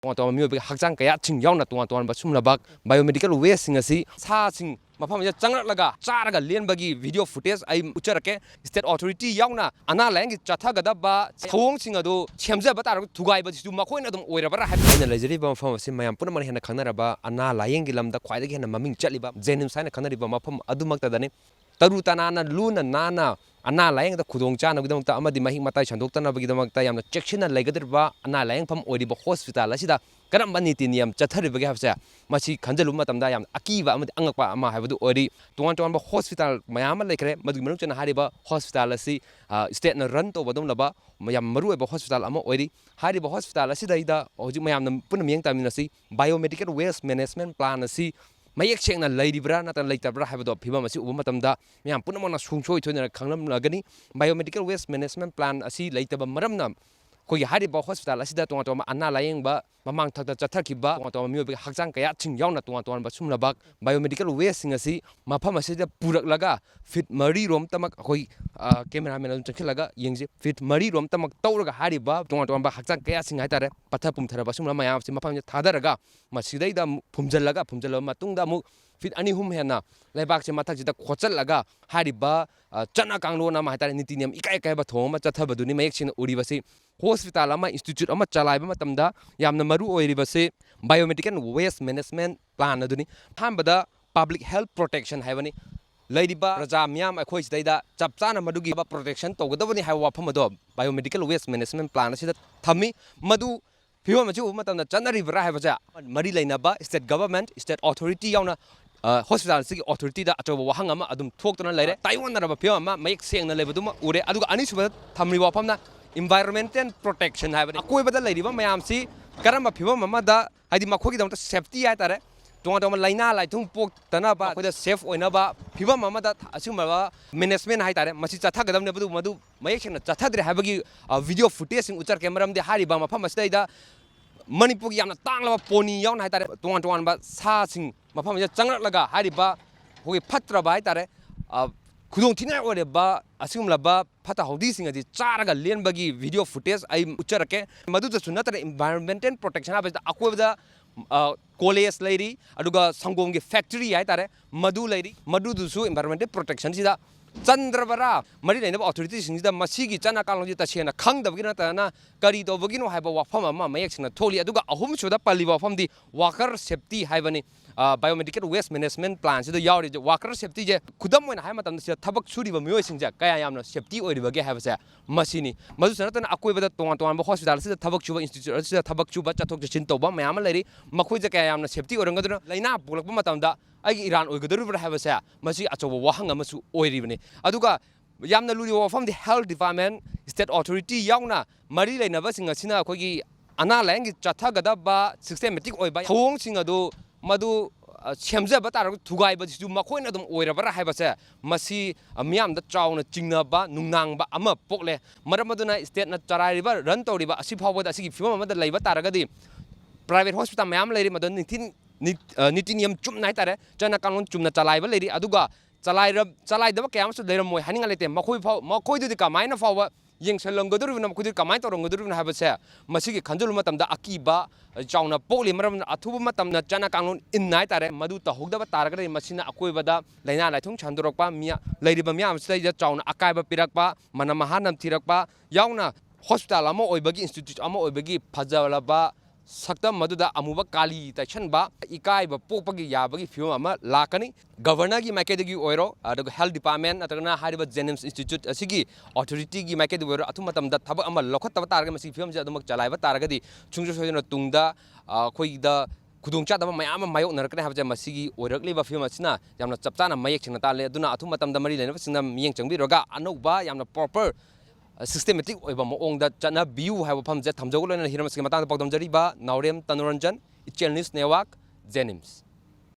Toudana miobi hakjang kaya ching yauna Toudana ba Phumliba biomedical waste sing asi sa sing mafam ja changraklaga charaga lenbagi video footage ai ucharake state authority yauna ana lang chathagada ba thawong sing adu chemjaba tar thugai ba ju makoina dum oirabara haina lejari ba mafam asi mayam punamani hena khanaraba ana layengi lamda khwaidagi hena maming chaliba JNIMS haina khanariba mafam adumakta dani Toudana na luna nana ana layeng da khudong chana gidamta amadi Mahik matai Sandokhtana bagidamta yamna chection laigadirba ana layeng pham oiriba hospital asida karamba niti niyam chathariba hafsa masi khanjalu matamda yam akiba amadi angakpa ama habadu ori Toudana hospital mayam laikre madu manu chana hariba hospital asi state na run to badom laba mayam maru eba hospital ama ori hariba hospital asida ida hoji mayam na punam yeng taminasi biomedical waste management plan asi Mahik sengna lairibra natan laitabra habado phibam asi uba matamda myam punamana sungsoi thoina khanglam lagani biomedical waste management plan asi laitaba maramna koi hariba hospital asida Toudana ana layengba mamang thakta chathakiba Toudana miobi hakjang kaya ching yauna Toudana ba Phumliba biomedical waste sing asi mafam asida puraklaga fit mari rom tamak koi cameraman chakhilaga yengje fit mari rom tamak tawraga hariba Toudana ba hakjang kaya sing haitare Patha Pumtharaba sumla mayam si mafam thadaraga masidaida phumjalaga matungda mu fit ani hum hena leibak se mathak jida khochalaga hariba chana kanglo na ma haitare niti niam ikai kai ba thoma chathabaduni mayek sin uribasi hospital ama institute ama chalaiba matamda yamna maru oiribase biomedical waste management plan aduni hambada public health protection haibani Ladiba Raja Miam Akoi Dada Chapsana Madugi protection Togadavani have Wapamado biomedical waste management plan Thami Madu Pumaju Matana Janari Brahavaja Mari Lainaba state government state authority yauna hospital city authority da acho wahangama adum thoktona leire Taiwan na Puma make saying na lebaduma ure adu anisuba thamri wapamna environmental protection have akoi bada ladiba mayam si karamba phibam mamada hadi makhogi da safety aitare Toudana Leina Laitung Pok Tanaba with a safe oinaba Pibam Mamada Asumaba management haitare masi chathagadam nebu madu mayek chathadre habagi video footage in uchar camera de haribama phamasida Manipur yamna tangla poni yawn haitare Toudana ba sa sing mafam changraklaga hariba hoi phatra ba haitare khudong thina oreba asumlaba Patha hodi sing adi charaga lenbagi video footage ai ucharake madu sunatare environmental protection habada akoibda college lady aduga sangom ge factory haitare madu lady madu dusu environmental protection sida Chandrabara mari lainaba authorities singida masigi chana kalongji tasena khangdabgi na kari dobagino haiba wafam ama mayek singna tholi aduga ahum suda paliba famdi worker safety haibani biomedical waste management plan sida yauri worker safety je khudam oina hai matam sida thabak suriba miyoi singja kaya yamna safety oiribage haibase masini madu sanatana akoibada Toudana hospital sida thabak chuba institute sida thabak chuba chathok jachin toba mayam lairi makhoi je kaya yamna safety orangaduna laina bulakba matamda ai Iran oigaduribara habase masi achoba wahang amasu oiribani aduga yamna luri wafam the health department state authority yauna mari lainaba singa sina khogi ana lang chathagada ba systematic oiba thawong singa do madu chemjaba tar thugai ba ju makoina dum oirabara habase masi miam da chauna chingna ba nungnang ba ama pokle maramaduna state na charaiba run toriba asi phawba da sigi phima amada leiba taragadi private hospital mayam leiri madan niti niyam chumna haitare chana kanun chumna chalaiba leiri aduga chalaidaba kayam su leiram moi haninga lete makhoi du kamaina fawa yengsalanggaduruna makhoi kamai toranggaduruna habase masigi khanjulu matamda akiba chauna poli maram athuba matamna chana kanun innai tare madu tahogdaba taragare masina akoibada Leina Laitung Sandokpham mia leiriba miam sida chauna akaiba pirakpa manamahanam thirakpa yauna hospital ama oibagi institute ama oibagi phajawalaba Sakta Maduda Amuba Kali Tachanba, Ikai, Popagi Yabagi, Fuma, Lakani, Governor Gimakegi Oiro, the Health Department, Atana Hariba JNIMS Institute, Asigi, Authority Gimakedi were Atumatam that Tabama Lokota Targam, films at the Makalaiva Targadi, Chunga Tunda, Koida, Kudunchata, my ama, my own, have Masigi, or Liva Filmasina, Yamna Chaptana, Mayek Natale, Duna Atumatam the Marina, Ying Changi Roga, Anoba, Yamna proper. Systematic oiba moong da chana view have pam jet thamjogol na hiram skema ta pagdam jariba naurem tanuranjan JNIMS network JNIMS